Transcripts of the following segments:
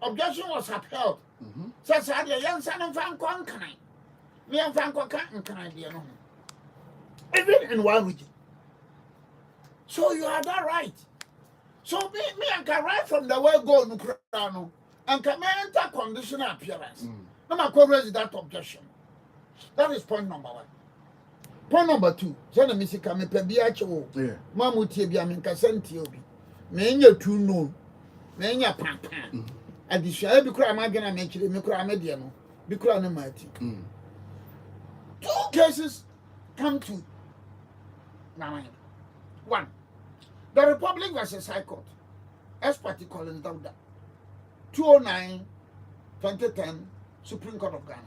objection was upheld. Says I the young son of Van Concan. Me and Van Concan can be no. Even in one region. So you are that right. So me and can right from the word go no crano and can enter conditional appearance. No matter raise that objection. That is point number 1. Point number 2. Jana misika me pe biacho. Yeah. Mamutie bia me nkasenti obi. Me nya tu no. Me nya papa. Adisha bi kura ma gena me kire me kura me de no. Bi kura no mati. 2 cases come to my mind. 1. The Republic versus High Court. Ex-party Collins Dauda. 209-2010 Supreme Court of Ghana.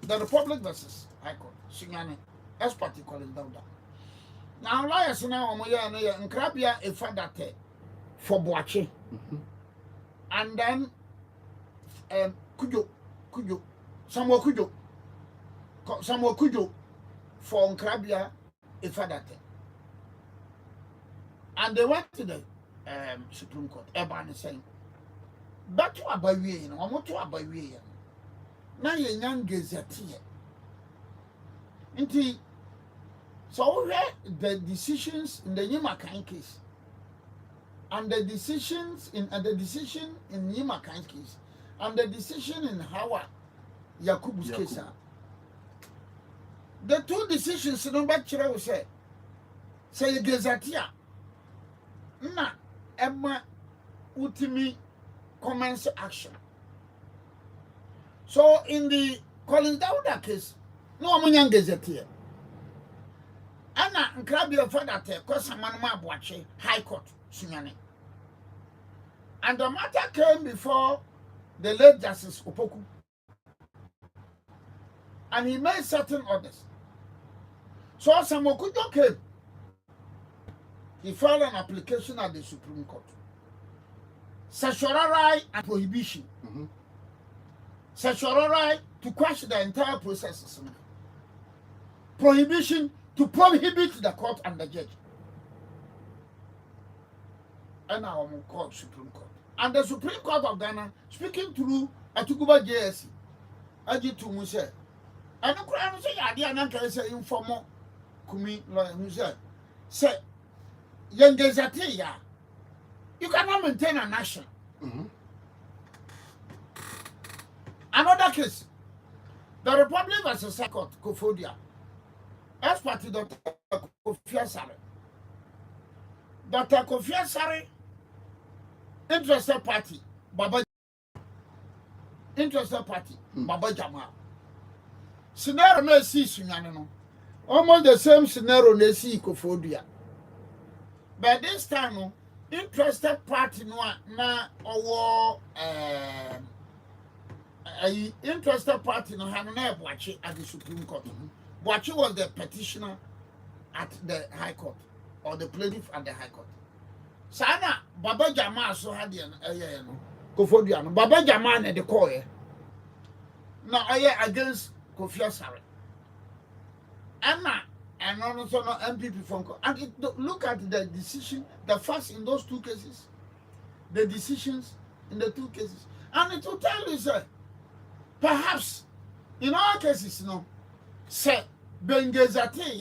The Republic versus High Court. Sinyane. Ex-party Collins Dauda. Now lawyers now omoya na nkrabia efa date for Boache. And then Kujo Samuel Kujo for nkrabia efa date. And they went to the Supreme Court. Everyone is saying, "But to abawie, you know, I'm to abawie. Now you young gazette. Indeed, so the decisions in the Yimakan case, and the decisions in the decision in Yimakan case, and the decision in Hawa Yakubu's case, the 2 decisions in the Bachelor will say gazetteer. Na Emma ultimate commence action. So in the Collins Dauda case, no amunyan gazetteer. Anna nkrabia father te kosaman ma Boache High Court Sunyane. And the matter came before the late Justice Opoku. And he made certain orders. So Samokujo came. He filed an application at the Supreme Court. Sexual right and prohibition. Sexual right to quash the entire process. Prohibition to prohibit the court and the judge. And our court, Supreme Court. And the Supreme Court of Ghana, speaking through Atukuba JSC, Ajitu Muse, and the Crown say, I didn't say informal Kumi lawyer Muse. Say, young gazette, you cannot maintain an action. Another case, the Republic versus High Court, Kofodia, ex-party Dr. Kofi Asare. Dr. Kofi Asare, interested party, Baba Jamal. Scenario may see Sunyano. Almost the same scenario they see Kofodia. But this time, interested party na owo interested party no have na Boache at the Supreme Court. Boache was the petitioner at the High Court or the plaintiff at the High Court. Sana Baba Jamal so had the Kofodia no Baba Jamal na the call now against Kofi Asare. And also no NPP phone call. And look at the decision, the first in those 2 cases, the decisions in the 2 cases. And it will tell you, sir, perhaps in all cases, say, Bengezate,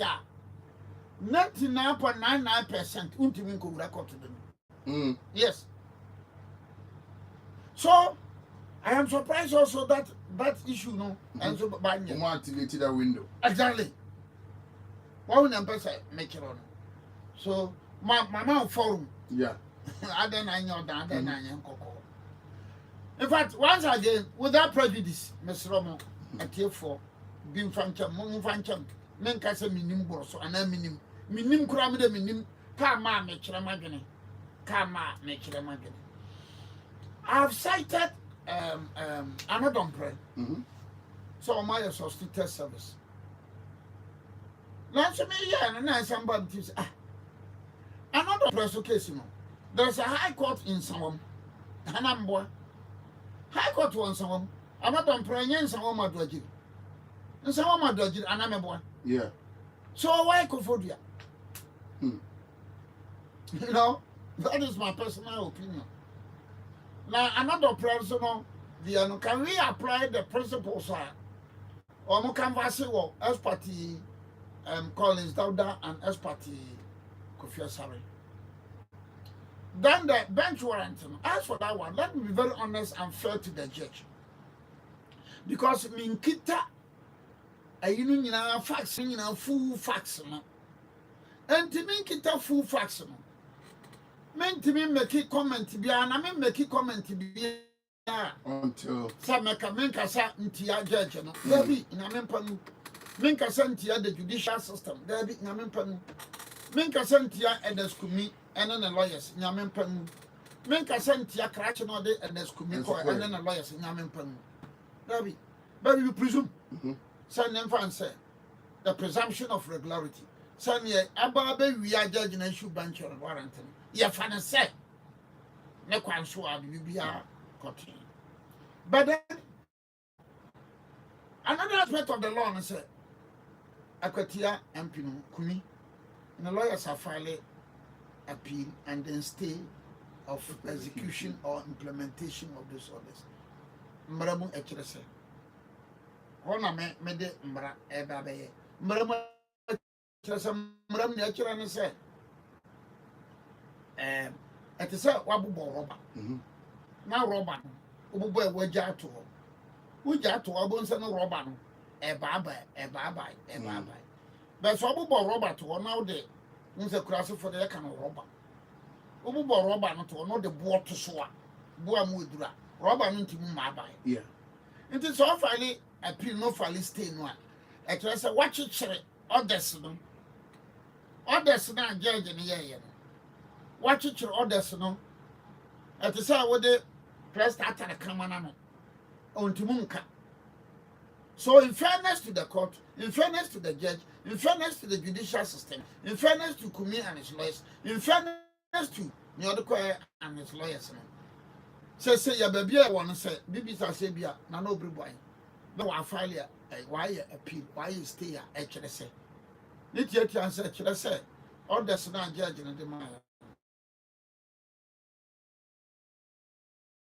99.99% ultimately could record to them. Yes. So, I am surprised also that issue, and so by me. Activated that window. Exactly. Why would I make it on? So, my forum. Yeah. I don't know. In fact, once again, without prejudice, Mr. Romo, at here for being Fancham, Monfancham, Menkasa minim borso, and I minim cramide minim, Kama Mechramagani, Kama Mechramagani. I have cited another prayer. So, my associated service. Last me, and I somebody says, another press occasion. There's a High Court in Sawam, Hanamboa. High Court one Sawam, another prayer in Sawama Dodgy. And Sawama Dodgy, and I'm a boy. Yeah. So why Kofodia? You know, that is my personal opinion. Now another person, can we apply the principles or more canvas or expertise Collins Dauda and expertise Kofi Asare. Then the bench warrant. As for that one, let me be very honest and fair to the judge. Because minkita facts full facts no. And to minkita full facts no. Men to me make it comment be and I mean make it comment be until some make a minkasa ntia judge no. There be in a mempanu. Minkasa ntia the judicial system. There be in a mempanu. Minkasa ntia edeskumi and then the lawyers in a mempanu. Minkasa ntia crash no de edeskumi and then the lawyers in a mempanu. There be. But you presume. Son and say the presumption of regularity. Son ye ababe we are judging and should bench or warrant. Ye fan say ne kwan so be continue. But then another aspect of the law is say Akwatia MP no kumi and the lawyers are filing appeal and then stay of execution or implementation of these orders. Maramu ekrese Ona me de mbra eba beye mbra ekrese mbra me ekere ne se ete se wabubo roba na roba no obubo e wagya ato ho wagya ato abo nse no roba no eba but so obubo roba to na wo de nse kurase fo de ka no roba obubo roba no to no de bo to so a bo amu edura roba no ntimu ma abai yeah nti so afali appeal no fali stay no a tell say what chichere orders no na judge ne ye no what chichere orders no at say wo de press start na kamana no ontimu nka. So in fairness to the court, in fairness to the judge, in fairness to the judicial system, in fairness to Kumi and his lawyers, in fairness to Nyodoko and his lawyers, say ya baby I want to say bibi say bia na no boy no wa file why appeal why you stay here actually say nit yet answer actually say all the na judge na the man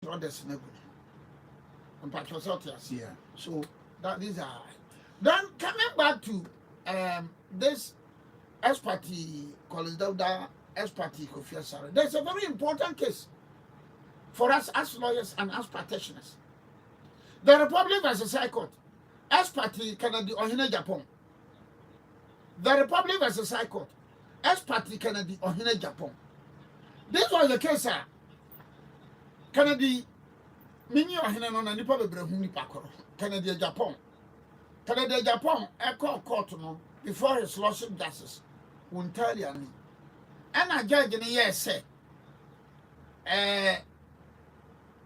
all the na good yeah so that is then coming back to this expertise Collins Dauda expertise Kofi Asare, there's a very important case for us as lawyers and as practitioners. The Republic versus High Court. Expertise Canada or Hina Japan. The Republic versus High Court. Expertise Canada or Hina Japan. This was the case, sir. Canada Mini or Hina no nipa bebre hu nipa koro. Canada Japan. Canada Japan echo court no before his lordship justice. Untaliani. And a judge in yes say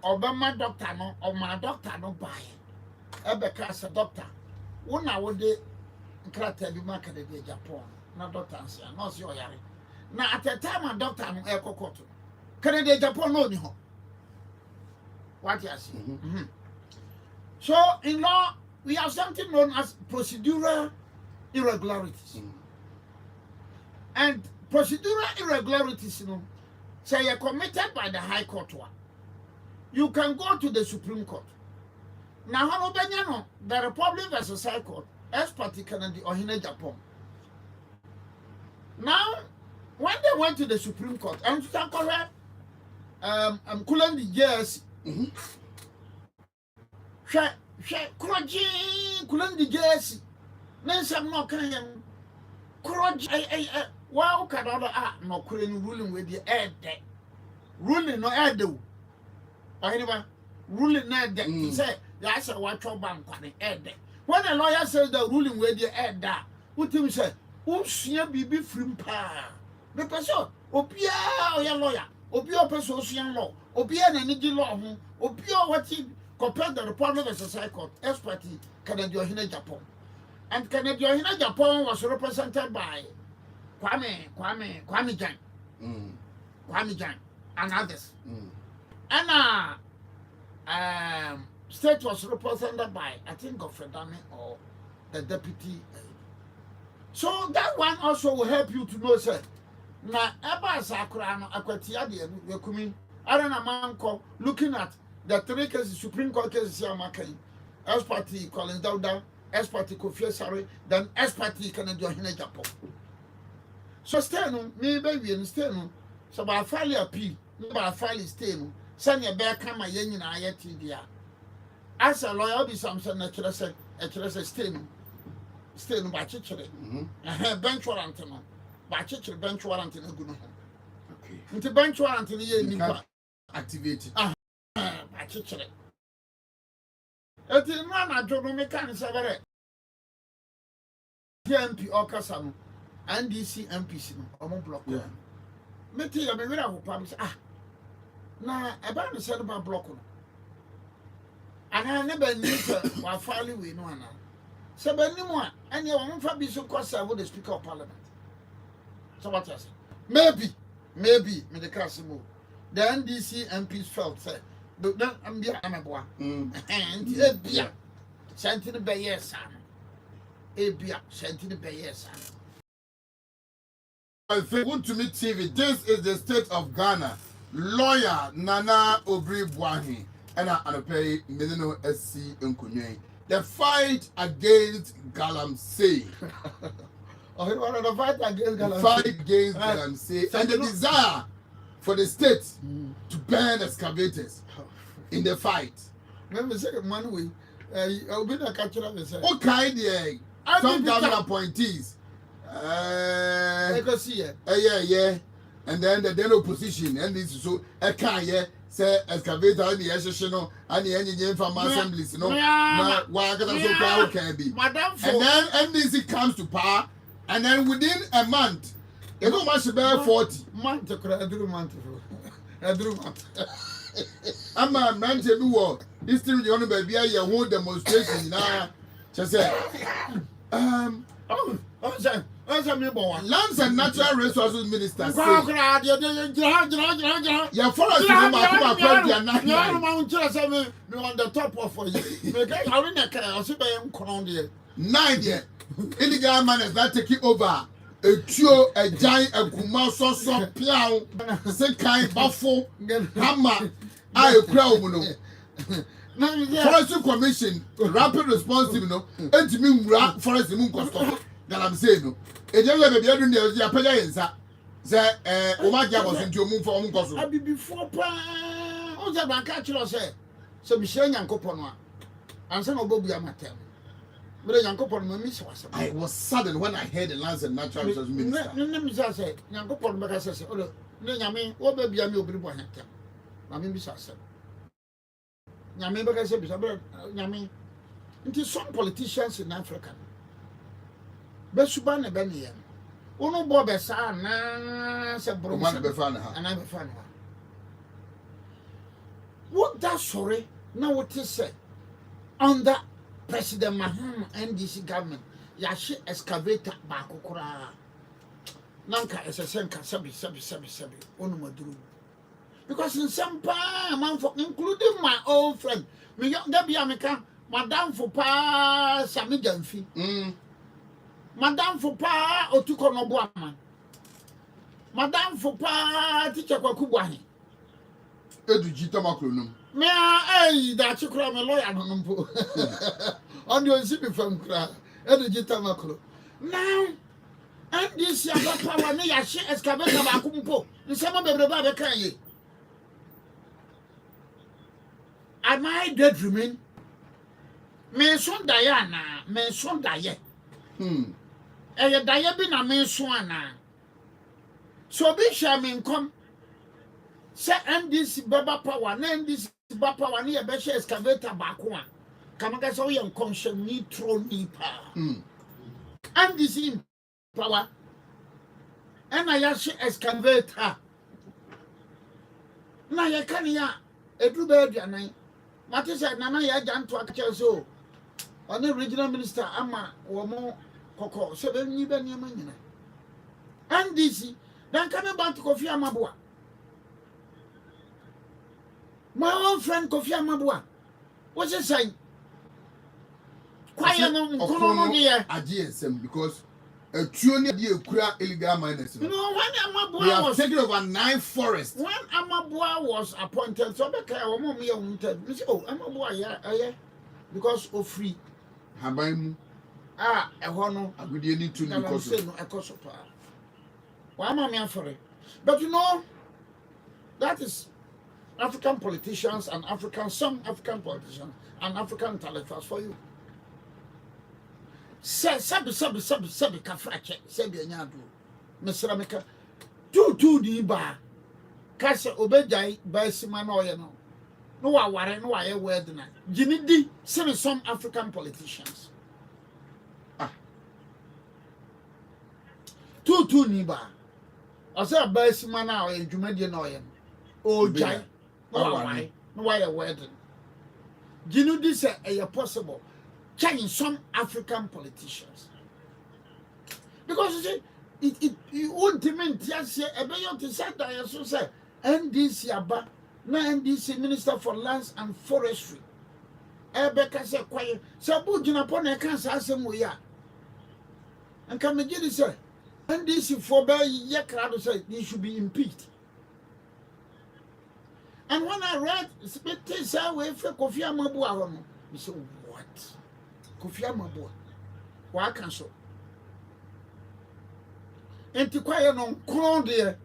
Obama doctor no or my doctor no buy Ebeka as a doctor una would krata bi maka de Japan na doctor answer no see oyare na at the time a doctor no e kokoto Canada Japan no ni ho what you see so in law we have something known as procedural irregularities and procedural irregularities you know say you're committed by the High Court one. You can go to the Supreme Court. Now, how the Republic versus High Court, expertise Canada or Hina Japan. Now, when they went to the Supreme Court, and to correct, I'm calling the jersey. Kulan the jersey. Nancy, I'm not kind of wow, Canada, no Kulan ruling with the air deck. Ruling no air do. Anyway, ruling not that he said, that's a white bank on the head. When a lawyer says the ruling where the head that, what him say, Ocean be free pa. The person, Opia, your lawyer, Opia Persocian law, Opia and energy law, Opia what he compared the Republic of High Court, expertise Canada Hina Japan. And Canada Hina Japan was represented by Kwame Jan. Kwame Jan and others. And state was represented by, I think, Godfredame or the deputy. So that one also will help you to know, sir. Now, Eba Sakurano, Aquatia, the Yakumi, I don't know, man, looking at the 3 cases, Supreme Court cases, Yamakan, S party Collins Dowda, S party Kofi Sare, then S party Canada Japan. So, Steno, me baby, and Steno, so by file appeal, by file Steno, send your bear come my yen in IATDR. As a lawyer, be something natural said, Steno by Chichere, bench warrant, by Chichere bench warrant in a good home. Okay. Into bench warrant in a year, activated. by Chichere. It is not a job mechanic, NP or Casano, NDC NPC, or block. Yeah. Meti ya bewira ho pam se na eba no se ba block no ana ne ba ni se wa file we no ana se ba ni mo a ene wo mfa bi so kwasa wo the speaker of parliament so what else maybe me the casimo the NDC MPs felt say then am bia ameboa and ebia sentine be yes an ebia sentine be yes an I think to me TV. This is the state of Ghana. Lawyer Nana Obri Bwahi and I pay Menino SC Nkunye. The fight against Galamsey. The fight against Galamsey. Fight against Galamsey and the desire for the state to ban excavators in the fight. Let me say, man, we I'll be the catcher of the same. Okay, there. Some government appointees. Yeah. And then the opposition and this so a can say excavator and the association and the engineer from assemblies, no, why can be. And then NDC comes to power, and then within a month, you know much about 40 months. I'm a man to do what history you want to be a whole demonstration now. Just say, Lands and Natural Resources Minister. Your forest is on the top of you. 9 years. Illegal man is not taking over. A trio, a giant, a kuma, so, piao, sekai, buffo, hammer, I crowd. Forestry Commission, rapid response, you know, and to me, forest moon cost that I'm saying. No, it just like the other day, the appearance that Omaja was into a move for Uncle. I be before oh, the bankatcher said, so Michelle Yankopona, and some of Bobby Amateur. But Yankopon, I was sudden when I heard the Lands and Natural Resources Minister. I said, Yankopon, but I said, oh, Yami, what baby I will be one hectare. I mean, besides. Yami, but I said, Yami, it is some politicians in Africa. Besubane Benny. Uno Bobesa, na se Bromana Befana, and I'm a fan. What that sorry now what is said under President Mahama NDC government, Yashi excavator Bakukura Nanka is a senka sabi, Unumadru. Because in some man for including my old friend, me young Debbie America, Madame Fupa Sami Jamfi. Madame Fupa Otuko Nobuama. Madame Fupa teacher Kwakubwahi. Edujita Macronum. Me ay that you cry my lawyer no. On your city from cry. Edujita Macro. Now and this young power near she excavator Bakumpo. The summer baby Baba can ye. Am I dead remain? Me son Diana, me son Diane. Eye daye bi na me so ana so bi hwe me nkom se NDC baba power na NDC baba power na ye be hwe excavator ba ko a kamaga so ye nkom hwe ni tro ni pa NDC power na ya hwe excavator na ye kan ya edu be aduanan mate se na ya janto akache so on regional minister ama wo mo Koko, 7 years, NDC, then coming back to Kofi Amabua. My own friend Kofi Amabua. What's he saying? Quiet on a GSM because a tune the Kura illegal miners. You know, when We have Amabua was taken over 9 forests. when Amabua was appointed, so the car woman me wanted. Me say, oh, Amabua, yeah, because of free. Habaimu, A hono. I would need to I'm because saying no, a cost of power. Why am I for it? But you know, that is African politicians and some African politicians and African intellectuals for you. Sabi kafrache sabi anyadu mesra meka tu di ba kase obejai ba sima na oye no wa ware no wa ye word na gini di some African politicians tu ni ba ose ba sima na oye dwumadi na oye o jai no wa ware no wa ye word gini di say e possible change some African politicians. Because you see, it won't mean just say a billion to say that I so say NDC aba na NDC Minister for Lands and Forestry. Ebeka say quiet. So bu jina pon e kan sa asem we ya. And can me give say NDC for be ye crowd say they should be impeached. And when I read speak say we fe Kofi Amabu ahono, we say what? Kofi Amabu. Wa kan so. Enti kwaye no nkron de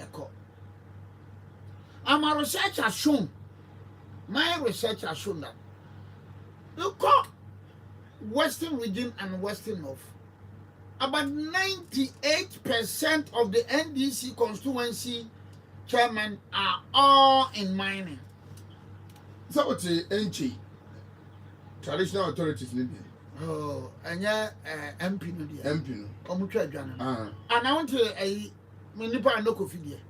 eko. My research has shown that you call Western region and Western North. About 98% of the NDC constituency chairmen are all in mining. so what's the NG traditional authorities need Oh, and yeah, MP no dia. MP no. Omutwa adwana. Ah. And I want to nipa Anokofi there.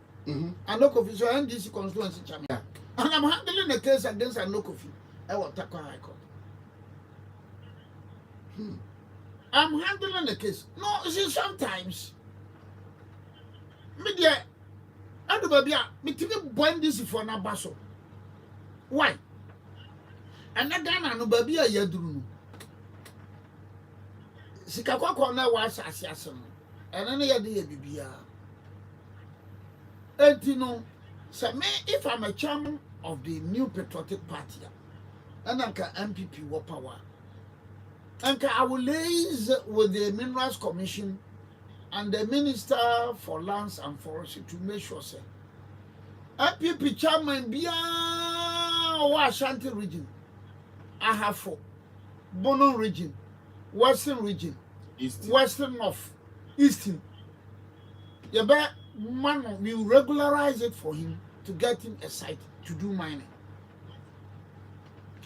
Anokofi so NDC constituency chairman. Yeah. And I'm handling the case against Anokofi. I will take High Court. I'm handling the case. No, you see, sometimes media and the baby me to born this for na baso. Why? And that Ghana no baby a yaduru. Sika kwa na wa asase asem. Ene ne yade ye bibia. Etino, so me if I'm a chairman of the New Patriotic Party, and anka NPP wo power. Anka I will liaise with the Minerals Commission and the Minister for Lands and Forestry to make sure say NPP chairman bia wa Ashanti region. I have 4. Bono region, Western region, Eastern. Western North, Eastern. You bet man we regularize it for him to get him a site to do mining.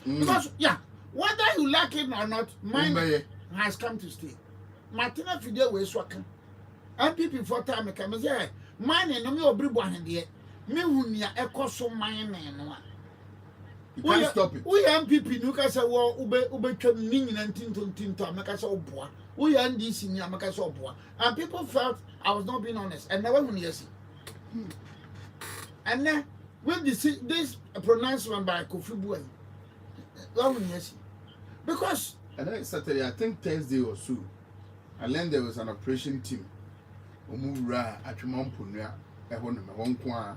Because yeah, whether you like it or not, mining has come to stay. Martina Fide we swaka. NPP for time come say mining no me obri bo ahende. Me hunia ekoso mining no. You can't stop it. We NPP no ka say wo ube twam ni nyina ntinto ameka say oboa. We NDC ni ameka say oboa. And people felt I was not being honest. And never when you see. And then when this pronouncement by Kofi Buai, because And then Saturday, I think Thursday or so, I learned there was an operation team. Omura at Mampunia, a one qua,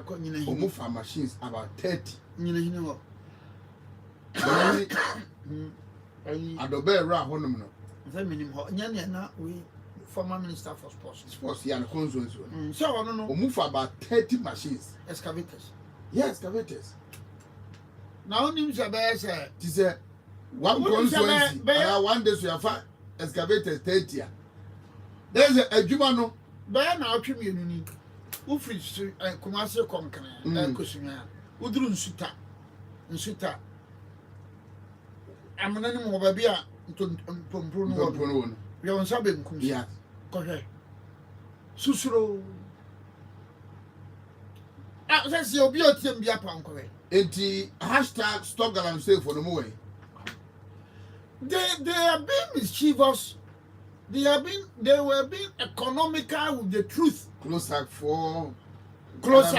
Omufa machines about 30. You know, Adobe Ra Honomino. We former Minister for Sports. Sports, yeah, console. So I don't know. Omufa about 30 machines. Excavators. Yeah, excavators. Now, names are there, sir. She said, one constituency, one day so you have excavators 30. There's a Jumano. By now, community. Ufis, Kumasi Concan, Kusina, Udrun Suta, and Suta. I'm an animal babia to Bruno. We are on Sabin Kumia. Go ahead. Susuro. That's your beauty and be up on correct. Hashtag stop Galam say for the way. They are being mischievous. They were being economical with the truth. Closer for Because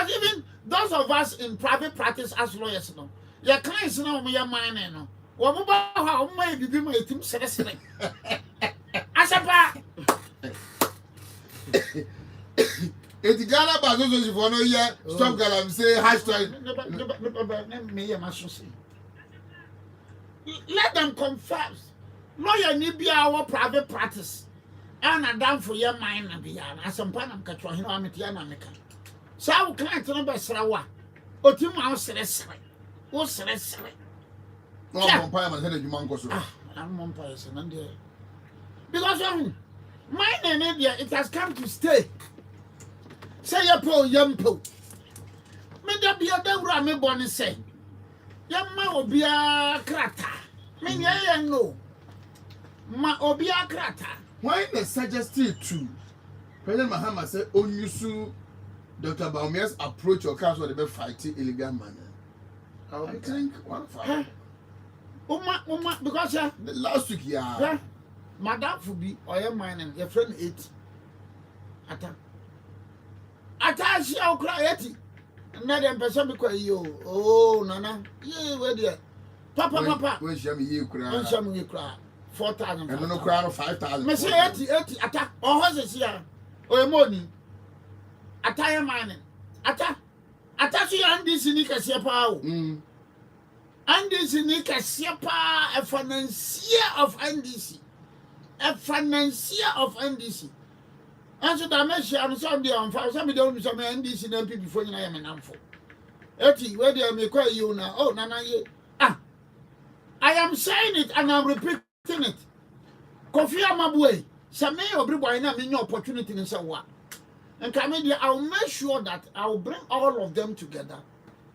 even those of us in private practice as lawyers, your clients know we are mining. Wamuba, how may be my team citizen. Asapa. Eti Ghana bazozo for no year stop galam say hashtag let them confess. Lawyer need be our private practice. And I down for your mind and beyond. As some panam catch on him, I'm at Yanamica. So I will client number Sarawa. O Tim House Celestine. What's Celestine? no umpire man head you man go so. I'm one person and there. Because mine and India, it has come to stay. Say a po yampo. May there be a devil me born and say. Yamma will be a crata. Me no. Ma obia krata. Why they suggested to President Mahama say Onyusu Dr. Baumia's approach or council they be fighting illegal manner? I think one five. Uma because Last week yeah. Madam Fubi or your man your friend 8. Ata she au cry 80. Na dem person be kwai yo. Oh nana. Ye we there. Papa. When she me you cry. When she me cry. 4,000. And no cry 5,000. Me say 80 ata. Oh hose sia. O money. Ata your man. Ata so NDC ni kase pa o. NDC ni kase pa a financier of NDC. A financier of NDC. And so that makes you Sunday on fire. Some don't some NDC and NPP before you am an amfo. 80 where they make quite you now. Oh nana ye. I am saying it and I'm repeating it. Kofi Amabwe, some may or boy na me opportunity in say what. And Kamedia, I'll make sure that I'll bring all of them together.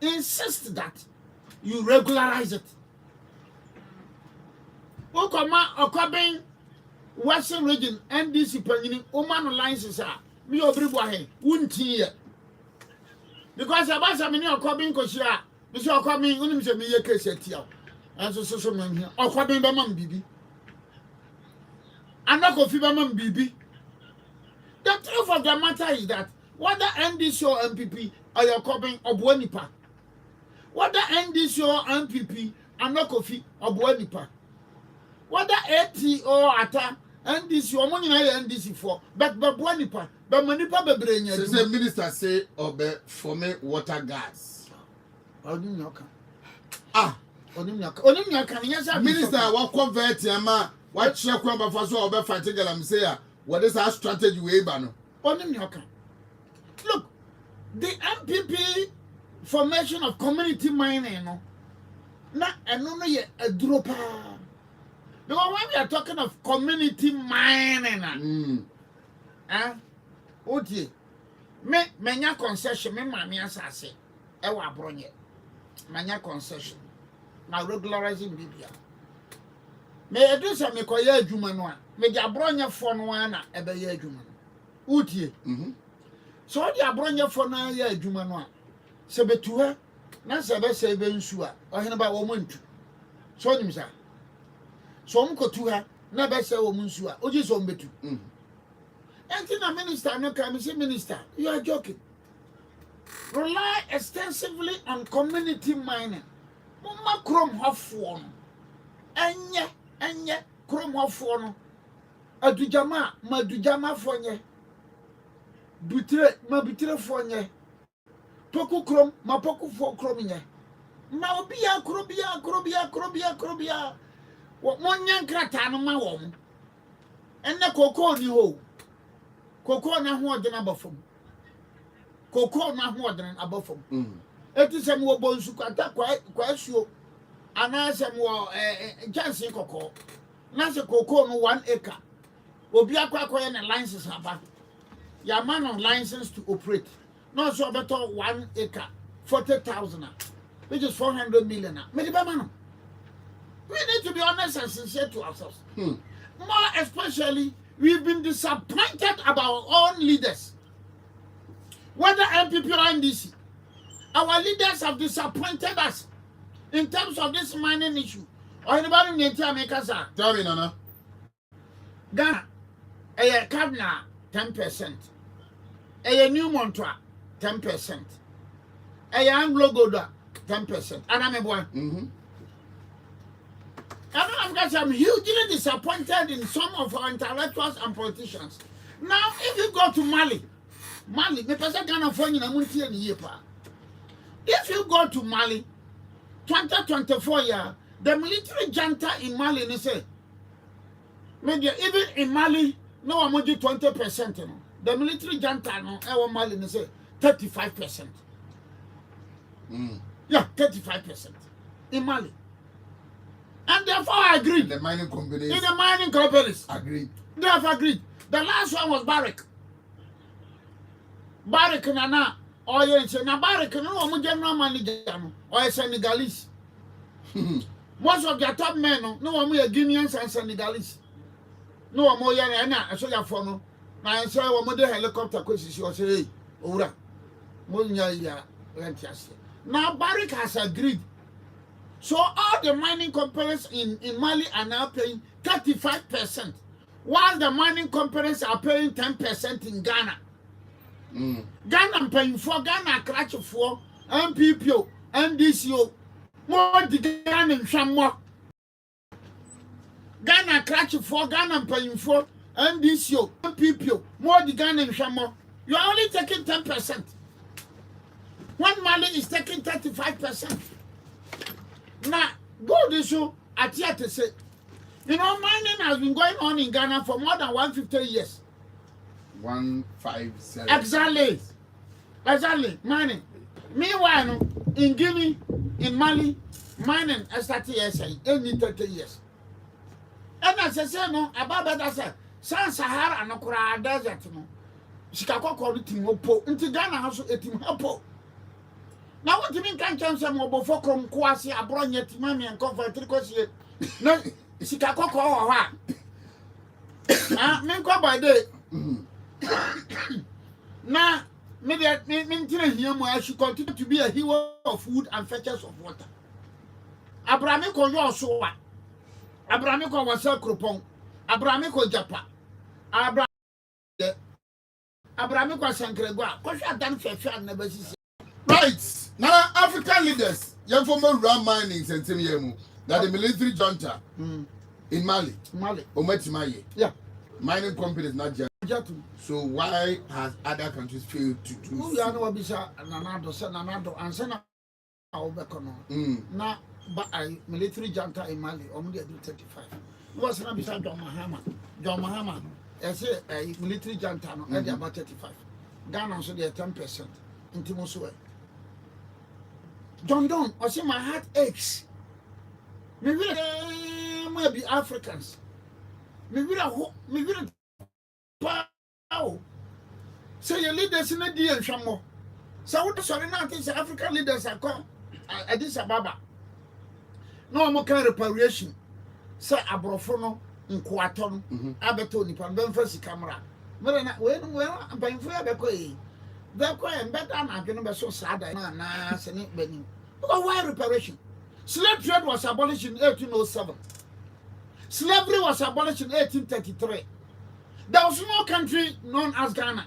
Insist that you regularize it. Okoma Okobin Western region NDC Panini Oman alliances are me obribwa wunti because abasa many Okobin koshia Mr. Okobin unim se me ye case etia and so man here Okobin be man bibi anako fi be man bibi. The truth of the matter is that whether NDC or NPP are your Okobin obuanipa, whether NDC or NPP are not coffee obuanipa, whether AT or Ata NDC or money NDC for, but buanipa, but manipa be brain. So the minister say obe for me water gas. Onimyaka. Onimyaka. Yes, minister what convert yama what check kwamba for so obe fighting galam say what is our strategy we bano? Onimyaka. Look, the NPP formation of community mining, no, and no ye a dropper. Because when we are talking of community mining, okay, me menya concession, me mami asase, ewa bronye, menya concession, na regularizing Libya. Me edu se me koye adwuma no a, me di abronye fo no ana ebe ye adwuma no. Utie. So di abronye fo no ye adwuma no a, se betuha na se be se be nsu a, ohene ba wo montu. So nim sa. So mkotuha na be se wo nsu a, oji so mbetu. Enti minister no come say minister, you are joking. Rely extensively on community mining. Mumma krom hofo no. Enye krom hofo no. Adujama madujama fonye. Butre fonye. Poku krom ma poku fo krom nye. Ma obia krobia. Wo monyan krata no ma wo mo. Enne koko ni ho. Koko na ho odena abafom. Koko na ho odena abafom. Eti sem wo bonsu kwata kwa asuo. Ana sem wo jansen koko. Na se koko no 1 acre. Obi akwa na license aba. Ya man on license to operate. No so better 1 acre 40,000, which is 400 million. We need to be honest and sincere to ourselves. More especially, we've been disappointed about our own leaders. Whether NPP or NDC, our leaders have disappointed us in terms of this mining issue. Or anybody in the America, sir? Tell me, Nana. Ghana, a Kabna 10%, a New Montra 10%, a Anglo Goda 10%, and I'm a boy. I'm hugely disappointed in some of our intellectuals and politicians. Now, if you go to Mali, if you go to Mali, 2024 year, the military junta in Mali, they say, maybe even in Mali, no one 20%. You know. The military junta, no, Mali, they say 35%. Yeah, 35% in Mali. And therefore I agreed. The mining companies. In the mining companies. Agreed. They have agreed. The last one was Barrick. Barrick Nana. Or yes, na Barrick no general manager or Senegalese. Most of their top men no one Guineans and Senegalese. No more yana so ya for no. Na say we dey helicopter kwesi o say owura. Mo nya ya rentiase. Now Barrick has agreed. So all the mining companies in Mali are now paying 35%, while the mining companies are paying 10% in Ghana. Ghana paying for Ghana crash for NPP, NDC, more the Ghana in Shamwa. Ghana crash for Ghana paying for NDC, NPP, more the Ghana in Shamwa. You are only taking 10%. When Mali is taking 35%. Now, go this show at here to say, you know, mining has been going on in Ghana for more than 150 years. 157. Exactly, mining. Meanwhile, in Guinea, in Mali, mining has 30 years, only 30 years. And as I say, no, about that, I said, Sahara and Okra desert, no. Chicago called it Timopo, into Ghana has a Timopo. Now what you mean can't change some mobile for Kwasi, a brown yet mammy and comfort because no Chicago or what? Men go by day. Now, maybe I maintain him where I should continue to be a hero of food and fetchers of water. Abramico, your so what? Abramico was a crupon, Abramico Japa, Abramico Sancregua, because I done for never see. Right. Now, African leaders, young former ram mining and Temiemu, that the military junta in Mali, Ometimaye, yeah, mining companies not just. So why has other countries failed to do so? You know, Bisa Nanado, and Sana Obecono. Now, but I military junta in Mali, only do 35. Was not beside John Mahama. I say a military junta, no, about 35. Ghana, so they are 10% in Timosue. Don, I see my heart aches. Maybe be Africans. Maybe say your leaders in a deal and Shamo. So what sorry now these African leaders are come at Addis Ababa. No more kind of reparation. Say Abrofono in Quaton, Abertoni, Panbenfasi camera. When I'm buying for Abeco. They're quite better than I can be so sad. Nah, Senate Benny. But why reparation? Slave trade was abolished in 1807. Slavery was abolished in 1833. There was no country known as Ghana.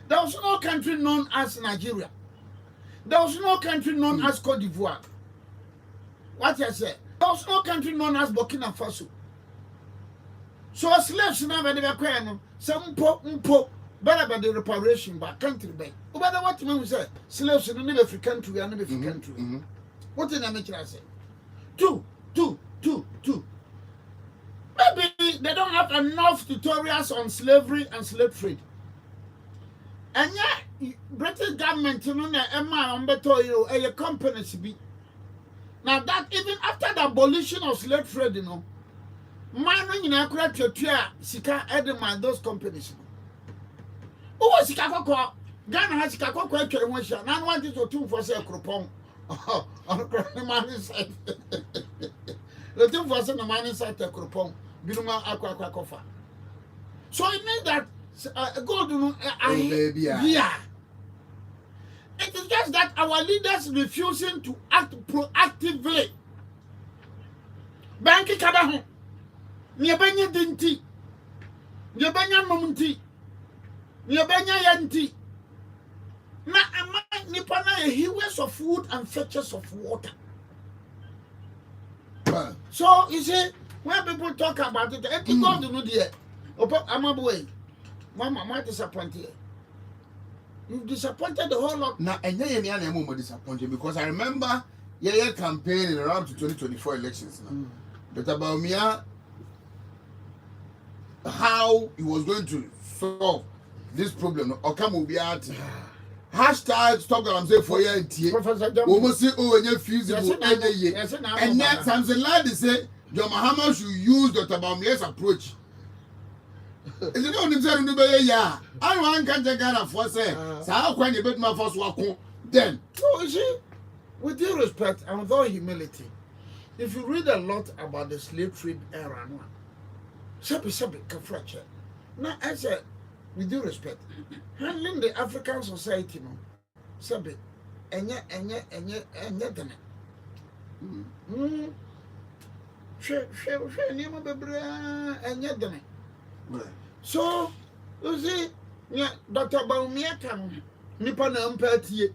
There was no country known as Nigeria. There was no country known as Cote d'Ivoire. What I say? There was no country known as Burkina Faso. So slaves never were some po. Better about the reparation by country by. But what you say? Slaves in the free country and the free country. What did I make I say? Two. Maybe they don't have enough tutorials on slavery and slave trade. And yet, British government, you know, a company to be. Now that even after the abolition of slave trade, you know, mining in a correct Sika Edema those companies. Who was Chicago? Ghana has Chicago question one shot. Now one is or two for say crupon. On the man inside. The two for say the man inside the crupon. Biluma aqua cofa. So it means that gold yeah. It is just that our leaders refusing to act proactively. Banki Kabaho. Nyabanya dinti. Nyabanya momunti. Nyabanya yanti. Na ama nipana hewers of food and fetchers of water. So you see, when people talk about it, it God do not hear. I'm a boy. Mama disappointed. You disappointed the whole lot. Now, and then you are more disappointed because I remember your campaign in around to 2024 elections. Dr. Baumia, how he was going to solve this problem. Or come will be at hashtag stop that I'm saying for you and Professor John. Almost say, oh, and you're feasible. And yet, something like they say, John Mahama should use Dr. Baumia's approach. Is it only saying, yeah, I want to get a for say, so how can you bet my first walk then? So, you see, with due respect and with all humility, if you read a lot about the slave trade era, Sabi Kafracha. Now, I said, with due respect, handling the African society, no, Sabi, enye, so, you see, yeah, Dr. Baumia can nipa na empathy.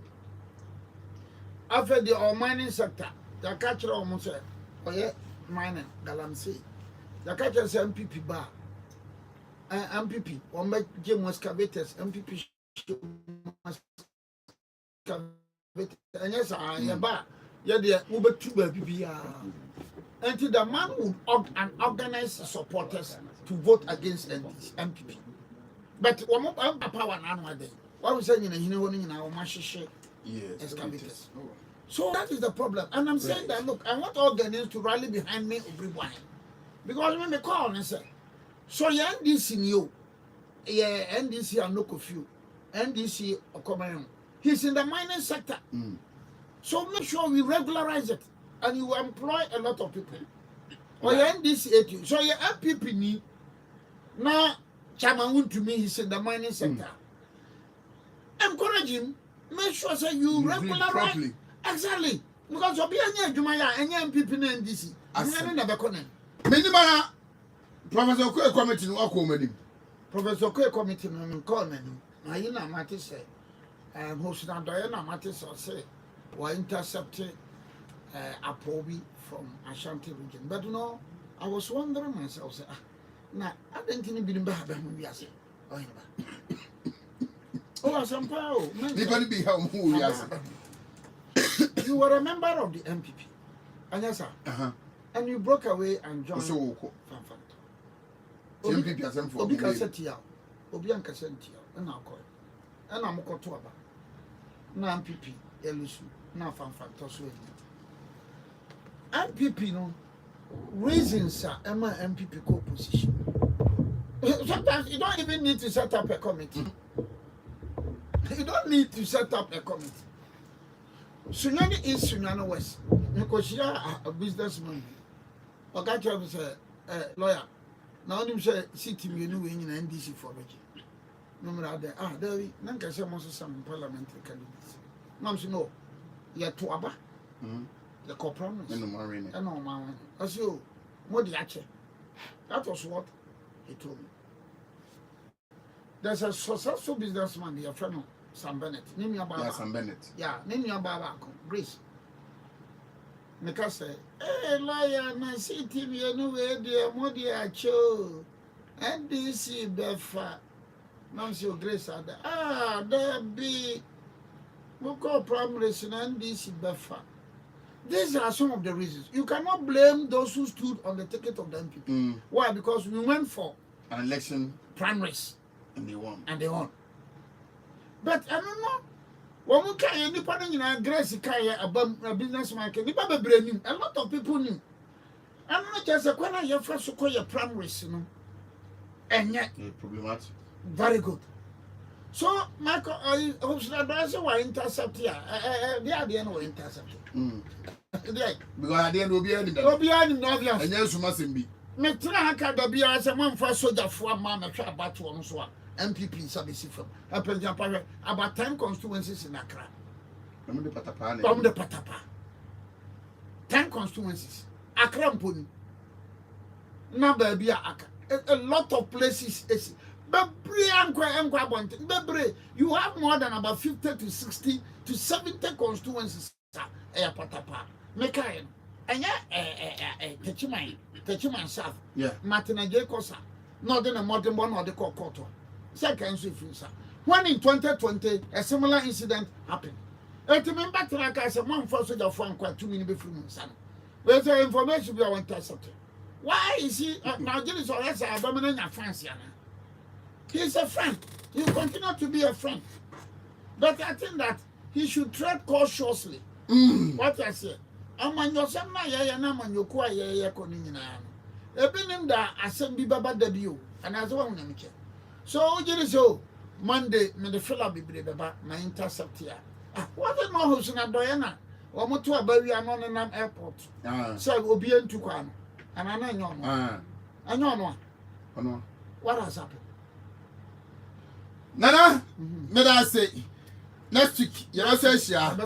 After the mining sector, the catcher almost said, oh, yeah, mining, Galamsey. The catcher is NPP bar. MPP, or make Jim excavators, MPP and yes, I am bar. Yeah, the Uber Tuber PPR. Until the man would organize supporters to vote against MPP. But one more power and day. What was saying in our Mashishe excavators. So that is the problem. And I'm saying that look, I want Ghanaians to rally behind me everyone. Because when they call and say, so yeah, NDC new, yeah, NDC are no curfew, NDC or Comayon. He's in the mining sector. So make sure we regularize it and you employ a lot of people. Or yeah, NDC, so yeah, MPP need now Chairman to me, he's in the mining sector. Encourage him, make sure that you regularize. Exactly. Because you'll be any Jumaya, any MPP in NDC. I'm never connect. Minimum Professor Kwe committee no akọ Professor Kwe committee no call me. Na yi na mate say host na doye na mate say we intercept Apobi from Ashanti region. But no, I was wondering myself say na I didn't think be ba ba mu wiase. Oh asampa o. Nipani be how mu wiase. You were a member of the NPP. Anyasa. And you broke away and joined. So, Obi Kasetia, Obi and Kasentia, and now call. And I'm called to about. Now MPP, Elusu, now Fanfantos. MPP, no reasons are Emma MPP co-position. Sometimes you don't even need to set up a committee. You don't need to set up a committee. Sunyani is Sunyani West. Because you are a businessman. Okay, I say, lawyer. Now you say, city me no in NDC for me. No matter that. There we. Nanka say most some parliamentary candidates. Now she no. You to aba. The compromise. No marine. No man. As you, what the ache. That was what he told me. There's a successful businessman, your friend Sam Bennett. Name your Baba. Yeah, Sam Bennett. Yeah, name your Baba. Grace. Nika say, hey, lawyer, na CTV anyway, dear, Modi Acho, NDC Befa. Nancy Grace said, there be, we call primaries in NDC Befa. These are some of the reasons. You cannot blame those who stood on the ticket of the NPP. Why? Because we went for an election primaries. And they won. But I don't know. When we carry any part in Grace carry a businessman, a lot of people knew. I'm not just a corner your first to call your primaries, you know. And yet problematic. Very good. So Michael I hope that were intercept here. They are the end of intercept. Because at the end will be any obvious. And yes, mustn't be. Metra Haka be as a man for soldier for man a trap about one so MPP in Sabisi from about 10 constituencies in Accra. From the Patapa. 10 constituencies. Accra Mpuni. Now baby a lot of places is you have more than about 50 to 60 to 70 constituencies. Patapa. Mekayen. anya techiman south Yeah. Martina Jacosa no de na modern one or the court second so when in 2020 a similar incident happened it mean back to like I said one for soldier from quite 2 minutes before son where's the information we are intercepted why is he now this or else I dominate your fancy he's a friend he continue to be a friend but I think that he should tread cautiously what I say amanyosam na yeye na amanyoku a yeye ko ni nyina no ebinim da asem bi baba da bi o anaze wa hunam che so ojiri so Monday me the fella bibre baba na intercept ya what no house na doye na o moto abawi ano ne nam airport so obi entu kwa no anana enyo no enyo no what has happened Nana me da say next week you know say shia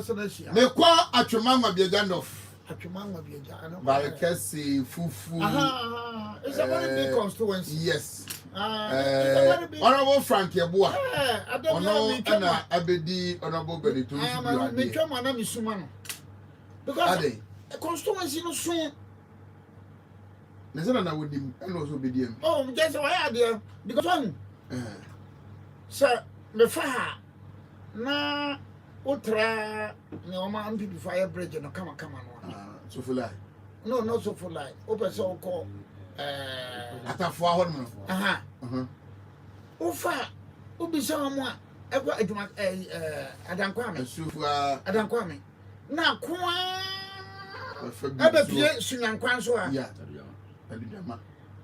me kwa atwemangwa bi gandof atwemangwa bi ja no Barekese fufu it's a very big constituency yes honorable Frank Yeboah ono ana abedi honorable Benito me twema na misuma no because a constituency no so Nezana na wodim eno so bediem oh just why are there because one sir me fa na utra ne oma NPP fire bridge no kama no so for like no not so for like open so call atafo ahon ufa ubisa mo a egwa adwuma adankwame adankwame na kwa abepie sunyankwan so a yeah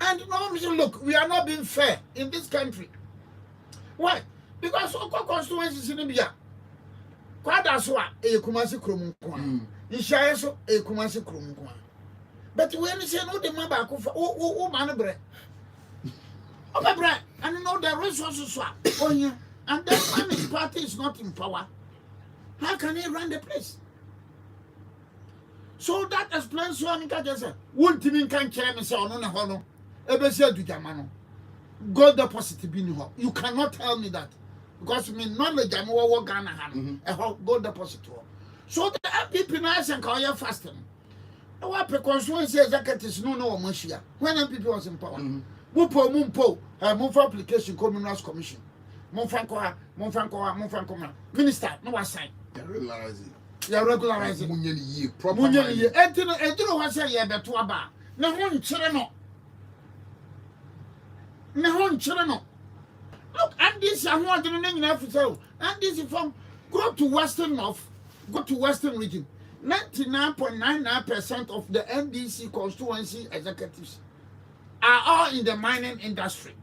and no look we are not being fair in this country why because oko constituencies in Bia kwada so a ekumasi krom nko a nhyae so ekumasi krom nko a but when you say no the man ba ko o man bre o ba bre and no the resources so onya and then when his party is not in power how can he run the place so that explains why nka just say won timi kan kire me say ono na ho no ebesi adujama no gold deposit bi ni ho you cannot tell me that because me knowledge am wo Ghana ha gold deposit ho so the NPP na say kan you fasting what constituency executives no omashia when NPP was in power mupo mumpo application communals commission monfanko minister no was sign you regularize munye ye proper munye ye entino wa say ye beto aba na ho nkyere no look NDC ahụ adịrị na nyina afisa NDC from go to western north go to western region 99.99% of the NDC constituency executives are all in the mining industry.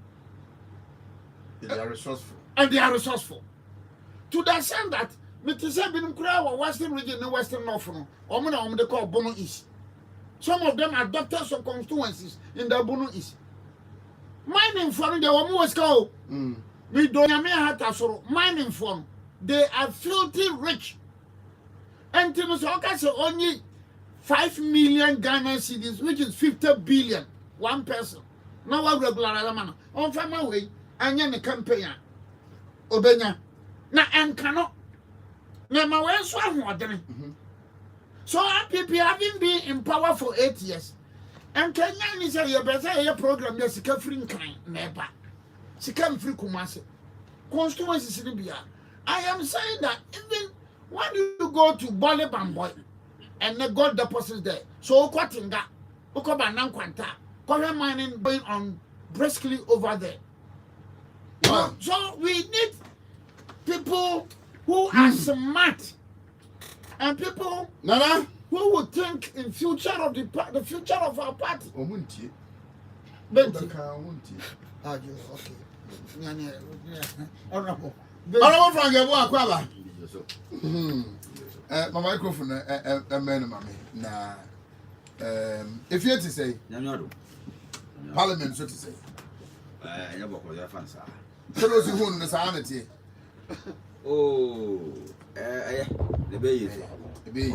they are resourceful To the extent that me to say bin kura western region and western north no omo they call Bono East. Some of them are doctors of constituencies in the Bono East. Mining for the omo was called we don't have to mining for they are filthy rich. And to say only 5 million Ghana cedis, which is 50 billion, one person. Now I regular man on my way, and yan the campaign. Obenya. Na and cannot. Na my way so so NPP having been in power for 8 years. And Kenya is a better program, yes, a free kind, never. She come free Kumasi. Constituency Sibia. I am saying that even when you go to Bole Bamboy and the gold deposits there, so Kwatinga, Ukobanang Kwanta, current mining going on briskly over there. So we need people who are smart and people Nana who would think in future of the future of our party. Omunti. Benti. Okay. Honorable Frank Yeboah akwaba. My microphone mami na if you to say parliament so to say so those who know sanity the bay